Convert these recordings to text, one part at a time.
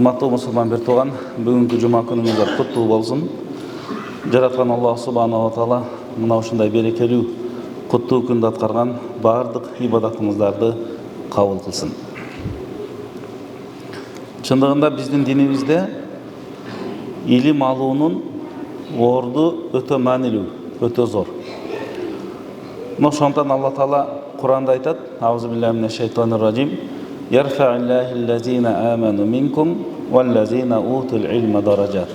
Урматтуу мусулман бир тууган, бүгүнкү жума күнүңүздөр куттуу болсун. Жараткан Аллах субханаху ва таала мына ушундай берекелүү куттуу күндү аткарган баардык ибадатыңыздарды кабыл кылсын. Чындыгында биздин динибизде илим алуунун орду өтө маанилүү, өтө зор. Ошондон Алла таала Куранда айтат: Аузу биллахи минеш шайтанир ражим. Ярфа'иллахи аллазина аману минкум валлазина утул илма даражат.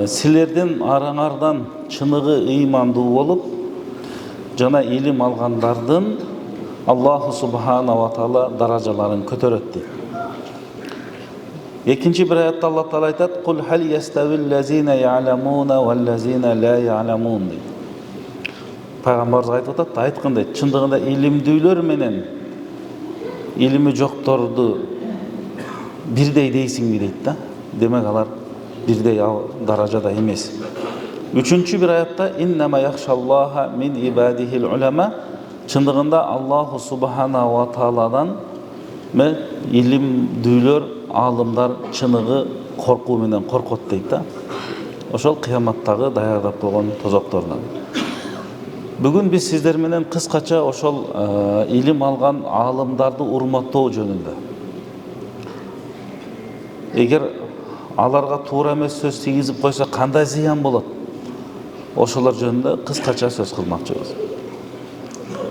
Силердин араңардан чыныгы ыймандуу болуп, жана илим алгандардын Аллаху субханаху ва таала даражаларын көтөрөт дейт. Экинчи бир аятта Алла таала айтат: Кул хал яставиллазина я'ламуна валлазина ла я'ламун дейт. Пайгамбарыбыз айтып атат, айткандай, чындыгында илимдүүлөр менен илими жокторду бирдей дейсиңби дейт да. Демек алар бирдей даражада эмес. Үчүнчү бир аятта: Иннама яхшаллаха мин ибадихил улама. Чындыгында Аллаху субханаху ва тааладан илимдүүлөр, алымдар чыныгы коркуу менен коркот дейт да. Ошол кыяматтагы даярдап койгон тозокторунан. Бүгүн биз сиздер менен кыскача ошол илим алган алымдарды урматтоо жөнүндө. Эгер аларга туура эмес сөз тийгизип койсо кандай зыян болот? Ошолор жөнүндө кыскача сөз кылмакчыбыз.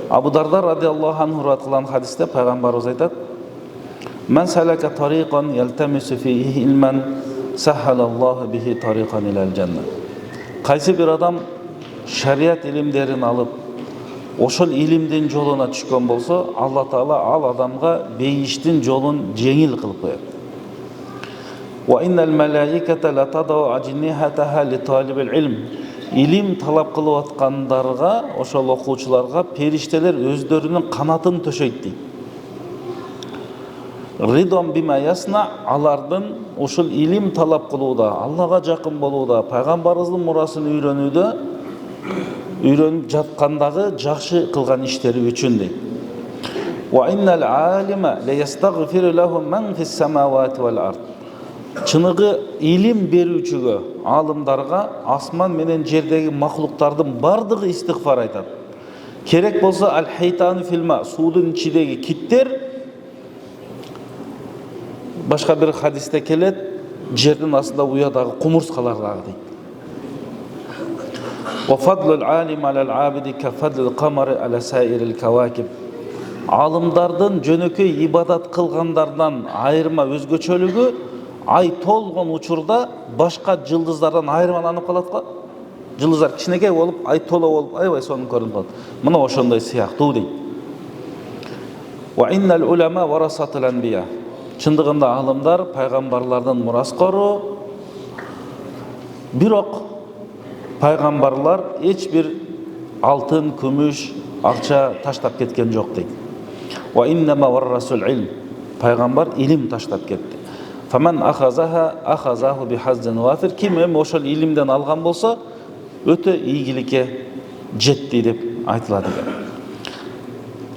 Абу Дарда радиаллаху анху риваят кылган хадисте пайгамбарыбыз айтат: Мен салака тарикан ялтамису фихи илман саххалаллаху бихи тарикан илал жанна. Кайсы бир адам шариат илимдерин алып, ошол илимдин жолуна түшкөн болсо, Алла таала ал адамга бейиштин жолун жеңил кылып коет. Ва иннал малаиката ла тадау ажнихатаха ли талибил илм. Илим талап кылып аткандарга, ошол окуучуларга периштелер өздөрүнүн канатын төшөйт дейт. Ридон бима ясна, алардын ошол илим талап кылууда, Аллага жакын болууда, пайгамбарыбыздын мурасын үйрөнүп жаткандагы жакшы кылган иштери үчүн дейт. Ва иннал алима ла ястагфиру лаху ман фис самавати вал ард. Чыныгы илим берүүчүгө, алымдарга асман менен жердеги махлуктардын бардыгы истигфар айтат. Керек болсо ал-хайтану филма, суудун ичидеги киттер, башка бир хадисте келет, жердин астында уядагы кумурскаларга дейт. Ва фадлул алим алал абиди ка фадлул камари ала саирил кавакиб. Алымдардын жөнөкөй ибадат кылгандардан айырма өзгөчөлүгү ай толгон учурда башка жылдыздардан айырмаланып калат го. Жылдыздар кичинекей болуп, ай толо болуп, аябай сонун көрүнүп калат. Мына ошондой сыяктуу дейт. Ва иннал улама варасатул анбия. Чындыгында алымдар пайгамбарлардын мураскору. Бирок пайгамбарлар эч бир алтын, күмүш, акча таштап кеткен жок дейт. Ва иннама варрасул илм. Пайгамбар илим таштап кетти. Фаман ахазаха ахазаху бихаззин вафир. Ким ошол илимден алган болсо, өтө ийгиликке жетти деп айтылат экен.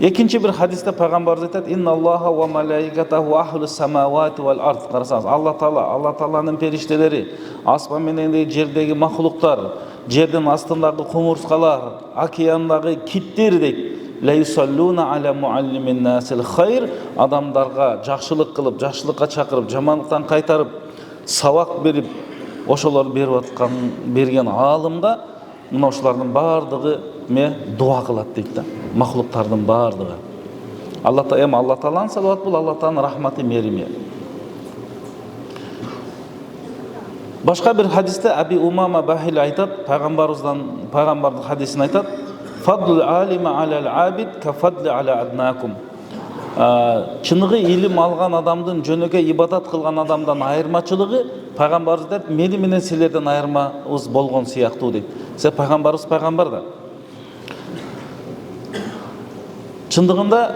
Экинчи бир хадисте пайгамбарыбыз айтат: Инналлаха ва малаикатаху ахлус самавати вал ард. Карасаңыз, Алла тааланын периштелери, асман менен жердеги махлуктар, жердин астындагы кумурскалар, океандагы киттер дейт. Ла юсаллуна аля муаллимин насил хайр. Адамдарга жакшылык кылып, жакшылыкка чакырып, жамандыктан кайтарып, сабак берип, ошолор берген алымга мына ошолордун бардыгы дуа кылат дейт да. Махлуктардын бардыгы. Алла тааланын салават бул, Алла тааланын рахматы, мерими. Башка бир хадисте Аби Умама Бахил айтат, пайгамбардын хадисин айтат: Фадлул алима алал абид ка фадли аля аднакум. Чыныгы илим алган адамдын жөнөкөй ибадат кылган адамдан айырмачылыгы, пайгамбарыбыз айтат, мени менен силерден айырмабыз болгон сыяктуу дейт. Пайгамбарыбыз пайгамбар да. Чындыгында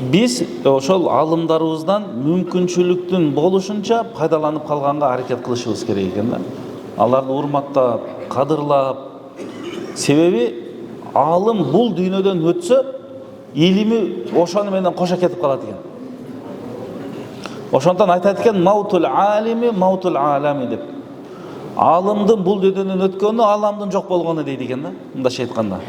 биз ошол алымдарыбыздан мүмкүнчүлүктүн болушунча пайдаланып калганга аракет кылышыбыз керек экен да. Аларды урматтап, кадырлап. Себеби алым бул дүйнөдөн өтсө, илими ошону менен кошо кетип калат экен. Ошондон айтат экен маутул алими маутул алами деп. Алымдын бул дүнүйдөн өткөнү аламдын жок болгону дейт экен да. Мындайча айтканда.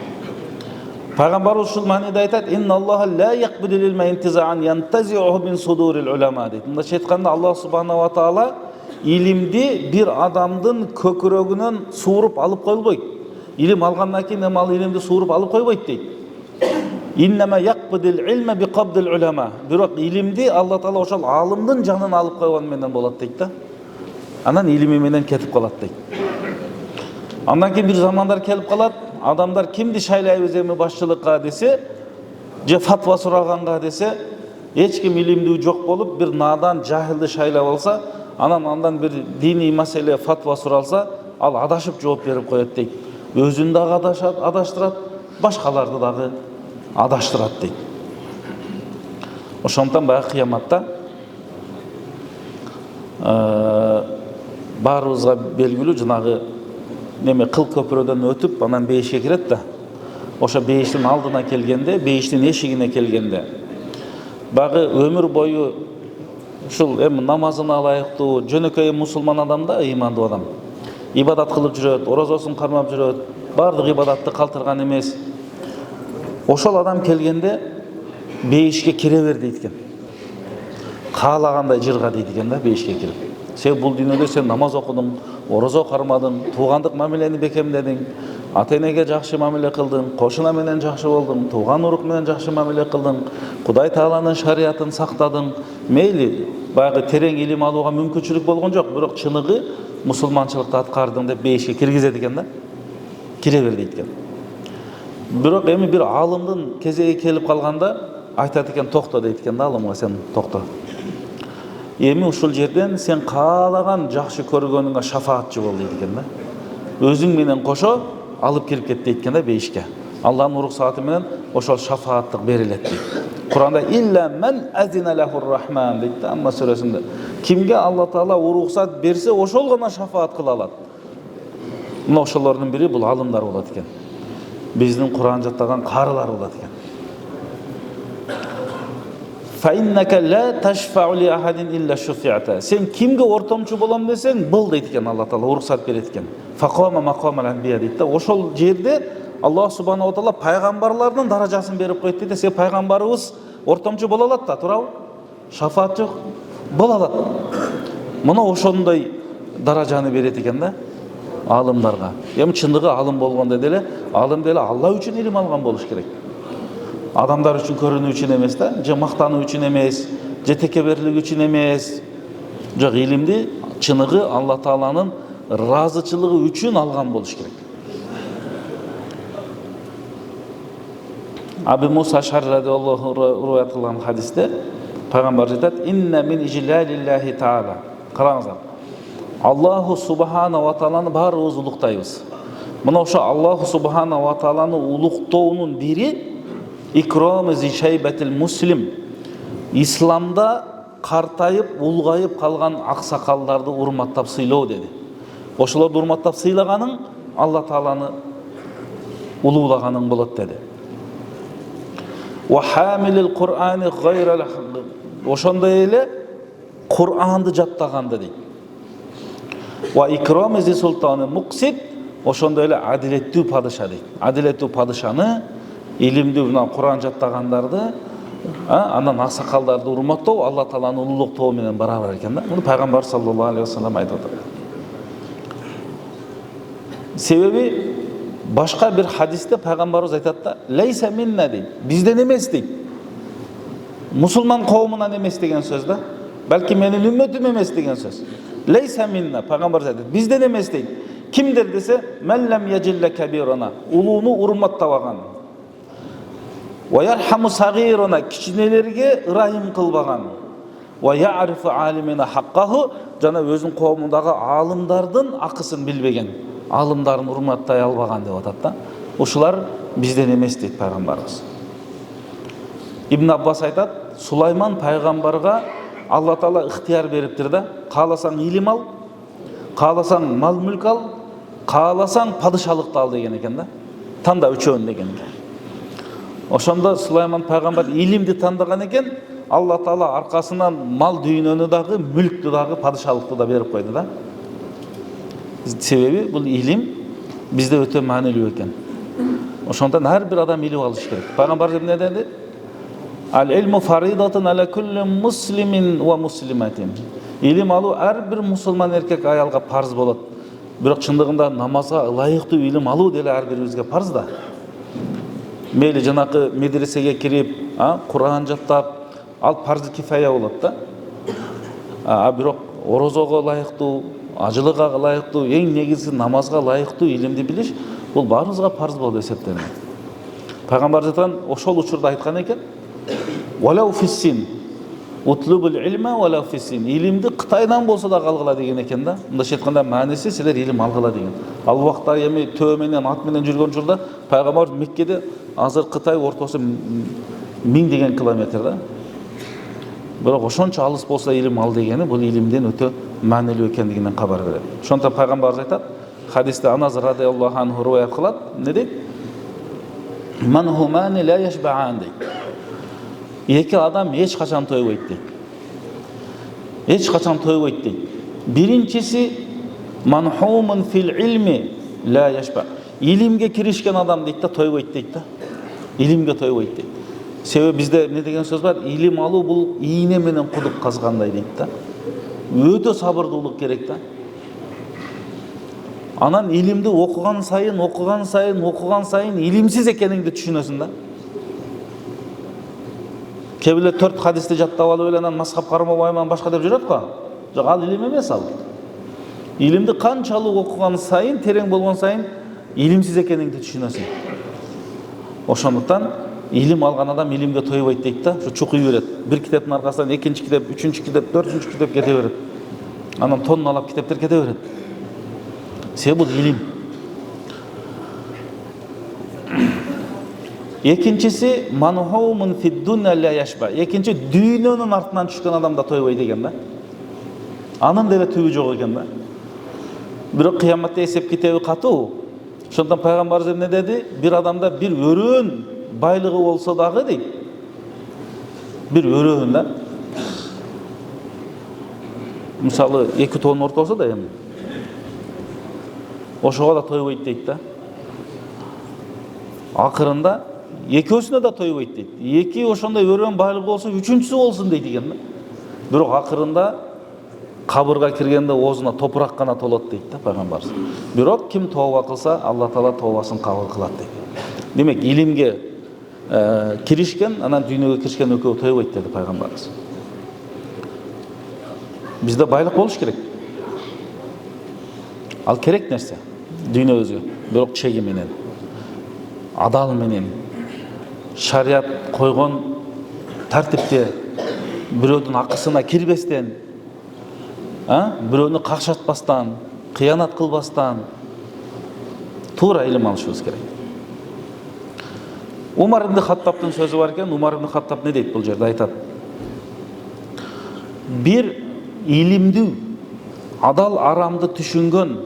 Пайгамбарыбыз ушул мааниде айтат: "Инналлаха ла яқбидул илма интизаан янтазиуху мин судурил улама" дейт. Мындайча айтканда Аллах субханаху ва таала илимди бир адамдын көкүрөгүнөн сууруп алып койбойт. Илим алгандан кийин эми ал илимди сууруп алып койбойт дейт. Иннама яқбидул илма биқабдил улама. Бирок илимди Алла таала ошол алымдын жанынан алып койгон менен болот дейт да. Анан илими менен кетип калат дейт. Андан кийин бир замандар келип калат, адамдар кимди шайлайбыз эми башчылыкка десе, же фатва сураганга десе, эч ким илимдүү жок болуп, бир надан жахилди шайлап алса, андан бир диний маселе фатва суралса, ал адашып жооп берип коет дейт. Өзүн дагы адаштырат, башкаларды дагы адаштырат дейт. Ошондон баягы кыяматта баарыбызга белгилүү жанагы неме кыл көпүрөдөн өтүп анан бейишке кирет да. Ошо бейиштин алдына келгенде, бейиштин эшигине келгенде багы өмүр бою ушул эми намазына ылайыктуу жөнөкөй мусулман адам да, ыймандуу адам. Ибадат кылып жүрөт, оразосун кармап жүрөт, бардык ибадатты калтырган эмес. Ошол адам келгенде бейишке кире бер дейт экен. Каалагандай жырга дейт экен да бейишке кирип. Сен бул дүйнөдө сен намаз окудуң, оразо кармадың, туугандык мамилени бекемдедиң, ата-энеге жакшы мамиле кылдың, кошуна менен жакшы болдуң, тууган урук менен жакшы мамиле кылдың, Кудай Тааланын шариятын сактадың. Мейли баягы терең илим алууга мүмкүнчүлүк болгон жок, бирок чыныгы мусулманчылыкты аткардың деп бейишке киргизет экен да. Кире бер дейт экен. Бирок эми бир алымдын кезеги келип калганда айтат экен, токто дейт экен да алымга, сен токто. Эми ушул жерден сен каалаган жакшы көргөнүңө шафаатчы бол дейт экен да. Өзүң менен кошо алып кирип кет дейт экен да бейишке. Алланын уруксааты менен ошол шафааттык берилет дейт. Куранда илля мен азина лахур рахман дейт да Амма сүрөсүндө. Кимге Алла Таала уруксат берсе, ошол гана шафаат кыла алат. Мына ошолордун бири бул алымдар болот экен. Биздин Куран жаттаган карылар болот экен. Фаиннака ла ташфау ли ахадин илля шуфиата. Сен кимге ортомчу болом десең, бул дейт экен Алла Таала, уруксат берет экен. Фақама мақамал анбия дейт да. Ошол жерде Аллах субханаху ва таала пайгамбарлардын даражасын берип койт дейт. Сен пайгамбарыбыз ортомчу боло алат да, туурабы? Шафаат жок, боло алат. Мына ошондой даражаны берет экен да алымдарга. Эми чындыгы алым болгондо деле, алым деле Алла үчүн илим алган болуш керек. Адамдар үчүн көрүнүү үчүн эмес да, же мактануу үчүн эмес, же текеберлик үчүн эмес. Жок, илимди чыныгы Алла Тааланын ыраазычылыгы үчүн алган болуш керек. Абу Муса Ашари радиаллаху руаят кылган хадисте пайгамбар айтат: "Инна мин ижлалиллахи таала". Караңыздар. Аллаху субхана ва тааланы баарыбыз улуктайбыз. Мына ошо Аллаху субхана ва тааланы улуктоонун бири икрам зи шайбатил муслим. Исламда картайып, улгайып калган аксакалдарды урматтап сыйлоо деди. Ошолорду урматтап сыйлаганың Алла Тааланы улуулаганың болот деди. Ва хамилил Кур'ани гайрал, ошондой эле Кур'анды жаттаганды дейт. Ва икрам зи султаны муксит, ошондой эле адилеттүү падыша дейт. Адилеттүү падышаны, илимдүү мына Кур'ан жаттагандарды, анан аксакалдарды урматтоо Алла Тааланы улуулуктоо менен барабар экен да. Муну пайгамбар саллаллаху алейхи ва саллям айтып атат. Себеби башка бир хадисте пайгамбарыбыз айтат да: "Лейса минна" дейт. Бизден эмес дейт. Мусулман коомунан эмес деген сөз да. Балки менин үммөтүм эмес деген сөз. Лейса минна, пайгамбар айтат, бизден эмес дейт. Кимдер десе, "Меллем яжилла кабирана", улууну урматтабаган. Ва ярхаму сагирана, кичинелерге ырайым кылбаган. Ва я'рифу алимина хаккаху, жана өзүнүн коомундагы алымдардын акысын билбеген, алымдарын урматтай албаган деп атат да. Ушулар бизден эмес дейт пайгамбарыбыз. Ибн Аббас айтат, Сулайман пайгамбарга Алла Таала ыктыяр бериптир да. Кааласаң илим ал, кааласаң мал мүлк ал, кааласаң падышалыкты ал деген экен да. Танда үчөөнү деген экен. Ошондо Сулайман пайгамбар илимди тандаган экен, Алла Таала аркасынан мал дүйнөнү дагы, мүлктү дагы, падышалыкты да берип койду да. Себеби бул илим бизде өтө маанилүү экен. Ошондон ар бир адам илип алыш керек. Пайгамбар эмне деди? Ал илму фаридатун аля кулли муслимин ва муслиматин. Илим алуу ар бир мусулман эркек аялга парз болот. Бирок чындыгында намазга ылайыктуу илим алуу деле ар бирибизге парз да. Мейли жанакы медресеге кирип, Кур'ан жаттап, ал парз кифая болот да. Бирок орозого ылайыктуу, ажылыга ылайыктуу, эң негизги намазга ылайыктуу илимди билиш бул баарыбызга парз болуп эсептелет. Пайгамбар айтқан ошол учурда айткан экен: "Валау фиссин, утлубул илма валау фиссин." Илимди Кытайдан болсо да алгыла деген экен да. Мындайча айтканда мааниси силер илим алгыла деген. Ал убакта эми төө менен ат менен жүргөн учурда пайгамбар Меккеде, азыр Кытай ортосу 1000 деген километр да. Бирок ошончо алыс болсо илим ал дегени бул илимден өтө маанилүү экендигинен кабар берет. Ошондон пайгамбарыбыз айтат, хадисте Анас радиаллаху анху риваят кылат, эмне дейт? "Ман хумани ла яшбаан" дейт. Эки адам эч качан тойбойт дейт. Эч качан тойбойт дейт. Биринчиси манхумун фил илми ла яшба. Илимге киришкен адам дейт да, тойбойт дейт да. Илимге тойбойт дейт. Себеби бизде эмне деген сөз бар? Илим алуу бул ийне менен кудук казгандай дейт да. Өтө сабырдуулук керек да. Анан илимди окуган сайын илимсиз экениңди түшүнөсүң да. Кебиле 4 хадисти жаттап алып эле анан мазхаб кармабайман башка деп жүрөт го. Жок, ал илим эмес ал. Илимди канчалык окуган сайын, терең болгон сайын илимсиз экениңди түшүнөсүң. Ошондуктан илим алган адам илимге тойбойт дейт да. Ушу чукуй берет. Бир китептин аркасынан экинчи китеп, үчүнчү китеп, төртүнчү китеп кете берет. Анан тонналап китептер кете берет. Себеби бул илим. Экинчиси манхумун фиддуня ла яшба. Экинчи дүйнөнүн артынан түшкөн адам да тойбой деген да. Анын деле түбү жок экен да. Бирок кыяматта эсеп китеби катуу. Ошондон пайгамбарыбыз эмне деди? Бир адамда бир өрөөн байлыгы болсо дагы дейт. Бир өрөөн да. Мисалы 2 тонн ортосу да эми. Ошого да тойбойт дейт да. Акырында экөөсүнө да тойбойт дейт. Эки ошондой өрөөн байлыгы болсо, үчүнчүсү болсун дейт экен да. Бирок акырында кабырга киргенде оозуна топурак гана толот дейт да пайгамбарыбыз. Бирок ким тооба кылса, Алла Таала тообасын кабыл кылат дейт. Демек, илимге киришкен, анан дүйнөгө киришкен экөө тойбойт деди пайгамбарыбыз. Бизде байлык болуш керек. Ал керек нерсе дүйнөбүзгө, бирок чеги менен, адал менен, шарият койгон тартипте, бирөөдүн акысына кирбестен, бирөөнү какшатпастан, кыянат кылбастан туура илим алышыбыз керек. Умар ибн Хаттабтын сөзү бар экен. Умар ибн Хаттаб не дейт бул жерде? Айтат: бир илимдүү, адал арамды түшүнгөн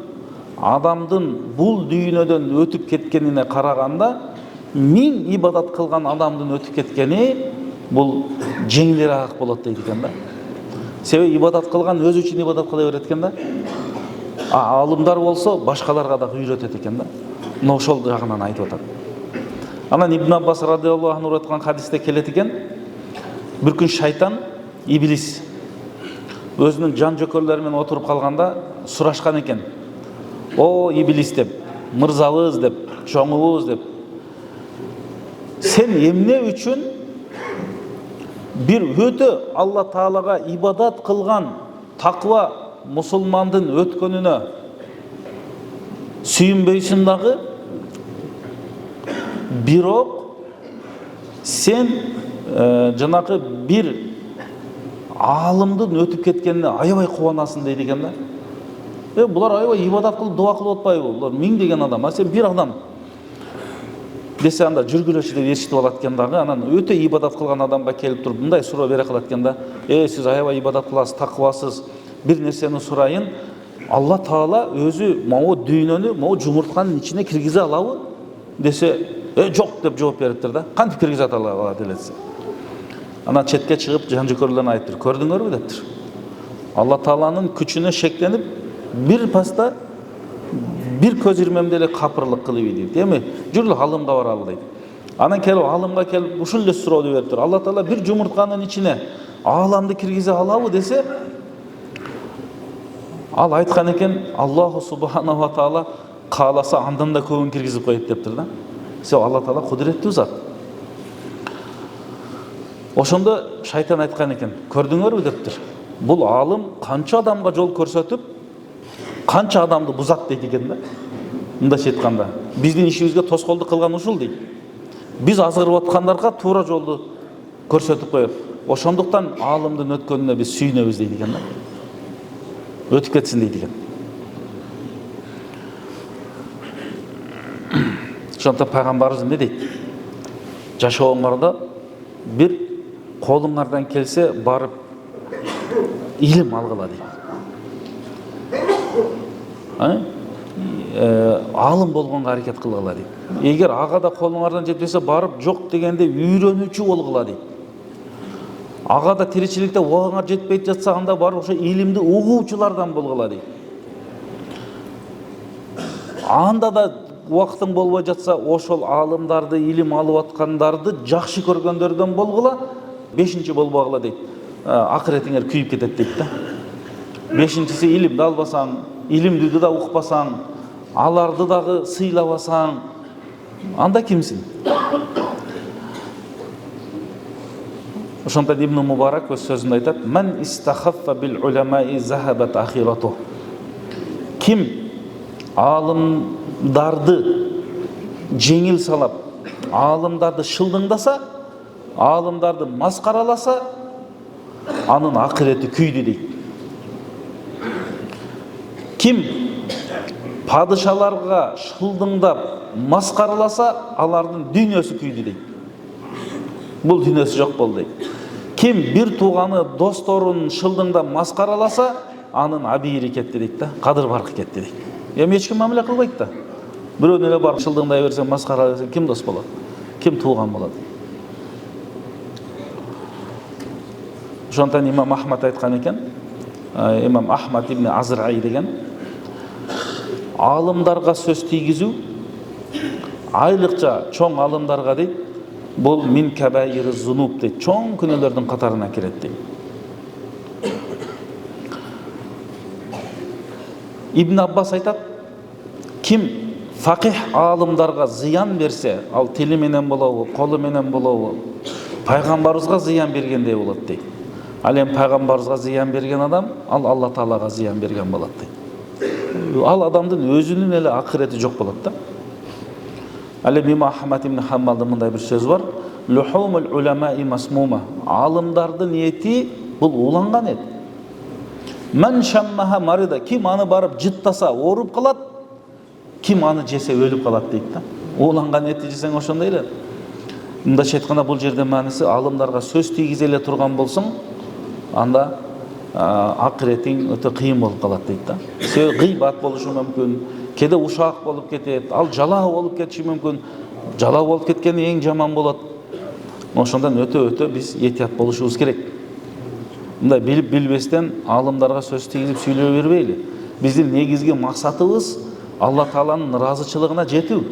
адамдын бул дүйнөдөн өтүп кеткенине караганда 1000 ибадат кылган адамдын өтүп кеткени бул жеңилирээк болот дейт экен да. Себеби ибадат кылган өзү үчүн ибадат кыла берет экен да. Алымдар болсо башкаларга да үйрөтөт экен да. Мына ошол жагынан айтып атат. Анан Ибн Аббас радиаллаху анху айткан хадисте келет экен. Бир күн шайтан, иблис өзүнүн жан жөкөлөрү менен отуруп калганда сурашкан экен. О иблис деп, мырзабыз деп, чоңубуз деп, сен эмне үчүн бир өтө Алла Таалага ибадат кылган таква мусулмандын өткөнүнө сүйүнбөйсүң дагы, бирок сен жанакы бир алымдын өтүп кеткенине аябай кубанасың дейт экен да. Булар аябай ибадат кылып, дуа кылып атпайбы? Булар 1000 деген адам, сен бир адам десе анда жүргүлөчү деп ээрчитип алат экен дагы. Анан өтө ибадат кылган адамга келип туруп мындай суроо бере калат экен да. Сиз аябай ибадат кыласыз, таквасыз, бир нерсени сурайын. Алла Таала өзү могу дүйнөнү, могу жумуртканын ичине киргизе алабы? Десе, жок деп жооп бериптир да. Кантип киргизе алат эле десе. Ана четке чыгып жан-жүйкөрлөрүнө айтыптыр. Көрдүңөрбү дептир. Алла Тааланын күчүнө шектенип, бир паста бир көз ирмемде эле капырлык кылып дейт. Эми жүрүл алымга баралы дейт. Анан келип алымга келип ушул эле суроону бериптир. Алла Таала бир жумуртканын ичине ааламды киргизе алабы десе, ал айткан экен, Аллаху субханаху ва таала кааласа андан да көбүн киргизип коет дептир да. Себеби Алла Таала кудуреттүү зат. Ошондо шайтан айткан экен, көрдүңөрбү дептир. Бул алым канча адамга жол көрсөтүп, канча адамды бузат дейт экен да. Мындайча айтканда, биздин ишибизге тоскоолдук кылган ушул дейт. Биз азгырып аткандарга туура жолду көрсөтүп коет. Ошондуктан алымдын өткөнүнө биз сүйүнөбүз дейт экен да. Өтүп кетсин дейт экен. Ошондо пайгамбарыбыз эмне дейт? Жашооңордо бир колуңардан келсе барып илим алгыла дейт. Алым болгонго аракет кылгыла дейт. Эгер ага да колуңардан жетпесе барып жок дегенде үйрөнүүчү болгула дейт. Ага да тиричиликте убагыңар жетпей жатса анда барып ошо илимди угуучулардан болгула дейт. Анда да убактың болбой жатса ошол алымдарды, илим алып аткандарды жакшы көргөндөрдөн болгула, бешинчи болбогула дейт. Акыретиңер күйүп кетет дейт да. Бешинчиси илимди албасаң, илимдүүдү да укпасаң, аларды дагы сыйлабасаң, анда кимсиң? Ошондон Ибн Мубарак өз сөзүндө айтат: "Мен истахаффа бил уламаи захабат ахирату." Ким алымдарды жеңил салап, алымдарды шылдыңдаса, алымдарды маскараласа, анын акырети күйдү дейт. Ким падышаларга шылдыңдап, маскараласа, алардын дүйнөсү күйдү дейт. Бул дүйнөсү жок болду дейт. Ким бир тууганы, досторун шылдыңдап, маскараласа, анын абийири кетти дейт да, кадыр баркы кетти дейт. Эми эч ким мамиле кылбайт да. Бирөөнү эле барып шылдыңдай берсең, маскаралай берсең, ким дос болот? Ким тууган болот? Ошондон имам Ахмад айткан экен, имам Ахмад ибн Азраи деген, алымдарга сөз тийгизүү, айлыкча чоң алымдарга дейт, бул мин кабаири зунуб дейт, чоң күнөөлөрдүн катарына кирет дейт. Ибн Аббас айтат, ким фақих алымдарга зыян берсе, ал тили менен болобу, колу менен болобу, пайгамбарыбызга зыян бергендей болот дейт. Ал эми пайгамбарыбызга зыян берген адам, ал Алла Таалага зыян берген болот дейт. Ал адамдын өзүнүн эле акырети жок болот да. Ал эми имам Ахмад ибн Хаммалдын мындай бир сөзү бар: "Лухумул уламаи масмума." Алымдардын эти бул уланган эт. "Мен шаммаха марида." Ким аны барып жыттаса, ооруп калат, ким аны жесе өлүп калат дейт да. Уланган этти жесең ошондой эле. Мындайча айтканда, бул жерде мааниси алымдарга сөз тийгизе эле турган болсоң, анда акыретиң өтө кыйын болуп калат дейт да. Себеби гыйбат болушу мүмкүн, кеде ушак болуп кетет, ал жалаа болуп кетиши мүмкүн. Жалаа болуп кеткени эң жаман болот. Ошондон өтө биз этият болушубуз керек. Мындай билип билбестен алымдарга сөз тийгизип сүйлөй бербейли. Биздин негизги максатыбыз Алла Тааланын ыраазычылыгына жетүү.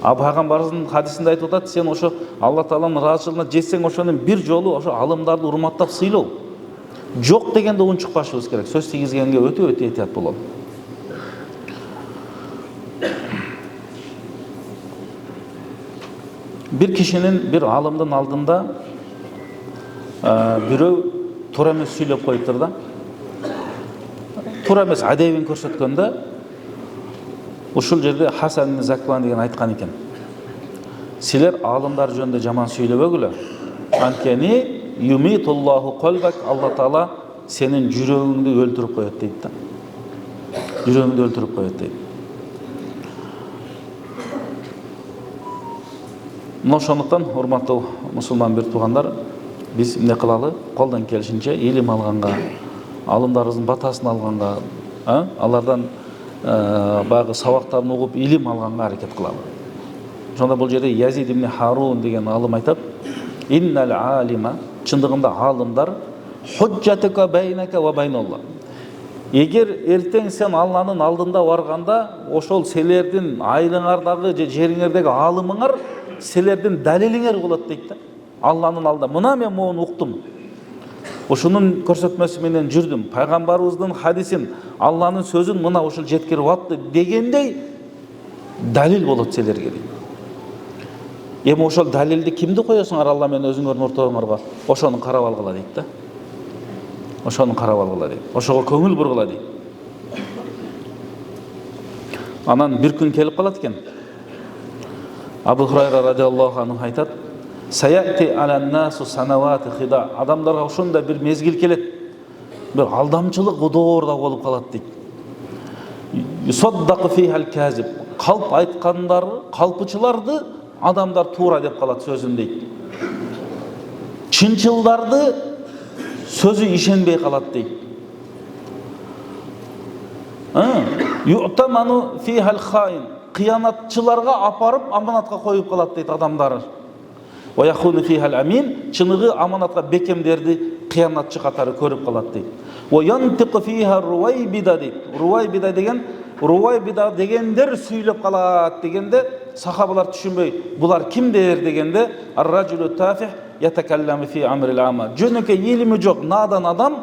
Пайгамбарыбыздын хадисинде айтып атат, сен ошо Алла Тааланын ыраазычылыгына жетсең, ошонун бир жолу ошо алымдарды урматтап сыйлоо. Жок дегенде унчукпашыбыз керек. Сөз тийгизгенге өтө этият бололу. Bir kişinin, bir alımdın aldığında biri тура эмес сүйлөп коюптур да. Тура эмес адебин көрсөткөндө ушул жерде Хасан ибн Заклан деген айткан экен: "Силер алымдар жөнүндө жаман сүйлөбөгүлө. Анткени юмитуллаху qalbak, Алла Таала сенин жүрөгүңдү өлтүрүп коет" дейт да. Жүрөгүңдү өлтүрүп коет дейт. Ошондуктан, урматтуу мусулман бир туугандар, биз эмне кылалы? Колдон келишинче илим алганга, алымдарыбыздын батасын алганга, алардан баягы сабактарын угуп илим алганга аракет кылалы. Ошондо бул жерде Язид ибн Харун деген алым айтат: "Иннал алима чындыгында алымдар худжатука байнака ва байналла. Егер ертең сен Алланын алдында барганда, ошол силердин айылыңардагы же жериңердеги алымыңар силердин далилиңер болот дейт да. Алланын алдында мына мен мону уктум. Ошонун көрсөтмөсү менен жүрдүм. Пайгамбарыбыздын хадисин, Алланын сөзүн мына ошол жеткирип атты дегендей далил болот силерге. Эми ошол далилди кимди коесуңар Алла менен өзүңөрдүн ортоңорго? Ошону карап алгыла дейт да. Ошону карап алгыла дейт. Ошого көңүл бургула дейт. Анан бир күн келип калат экен. Абу Хурайра радиаллаху анху айтат: "Саяти алан-насу санавати хида." Адамдарга ошондой бир мезгил келет. Бир алдамчылык удоорда болуп калат дейт. Юсаддaqu фихал казиб. Калп айткандары, калпычыларды адамдар туура деп калат сөзүн дейт. Чынчылдарды сөзү ишенбей калат дейт. Ю'таману фихал хаин. Кыянатчыларга апарып аманатка коюп калат дейт адамдар. Ва яхуну фихал амин. Чыныгы аманатка бекемдерди кыянатчы катары көрүп калат дейт. Ва янтиqu фиха руайбида дейт. Руайбида дегендер сүйлөп калат дегенде сахабалар түшүнбөй, булар кимдер дегенде ар-раджулу тафих ятакалламу фи амрил ама. Жөнөкөй илими жок надан адам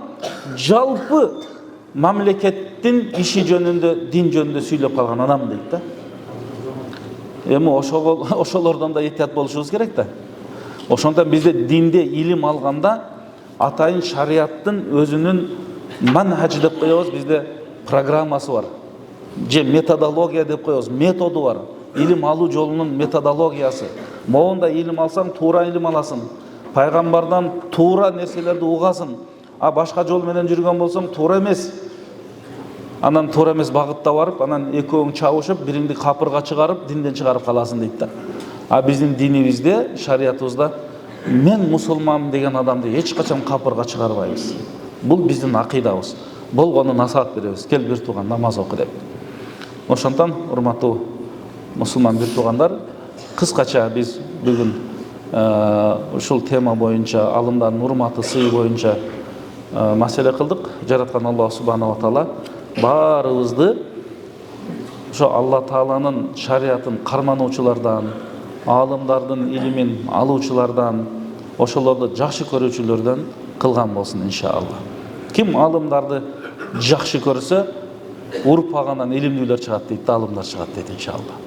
жалпы мамлекеттин иши жөнүндө, дин жөнүндө сүйлөп калган адам дейт да. Эми ошолордон да этият болушубуз керек да. Ошондон бизде динде илим алганда атайын шариаттын өзүнүн манхажы деп коебуз, бизде программасы бар. Же методология деп коебуз, методу бар. Илим алуу жолунун методологиясы. Моунда илим алсаң, туура илим аласың. Пайгамбардан туура нерселерди угасың. А башка жол менен жүргөн болсоң, туура эмес. Анан туура эмес багытта барып, анан экөөң чабышып, бириңди капырга чыгарып, динден чыгарып каласың дейт да. А биздин динибизде, шариятыбызда мен мусулман деген адамды эч качан капырга чыгарбайбыз. Бул биздин акыйдабыз. Болгону насаат беребиз. Кел бир тууган намаз оку деп. Ошондон урматтуу мусулман бир туугандар, кыскача биз бүгүн ушул тема боюнча, алымдардын урматы, сый боюнча маселе кылдык. Жараткан Аллах субханаху ва таала баарыбызды ошо Алла Тааланын шариатын кармануучулардан, алымдардын илимин алуучулардан, ошолорду жакшы көрүүчүлөрдөн кылган болсун иншалла. Ким алымдарды жакшы көрсө, урпагынан илимдүүлөр чыгат дейт, алымдар чыгат дейт иншалла.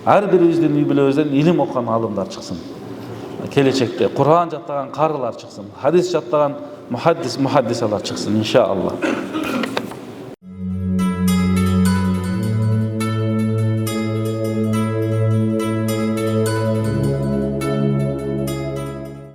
Ар бирибиздин үй бүлөбүздөн илим окуган алымдар чыксын. Келечекте Кур'ан жаттаган карылар чыксын, хадис жаттаган мухаддисалар чыксын иншалла.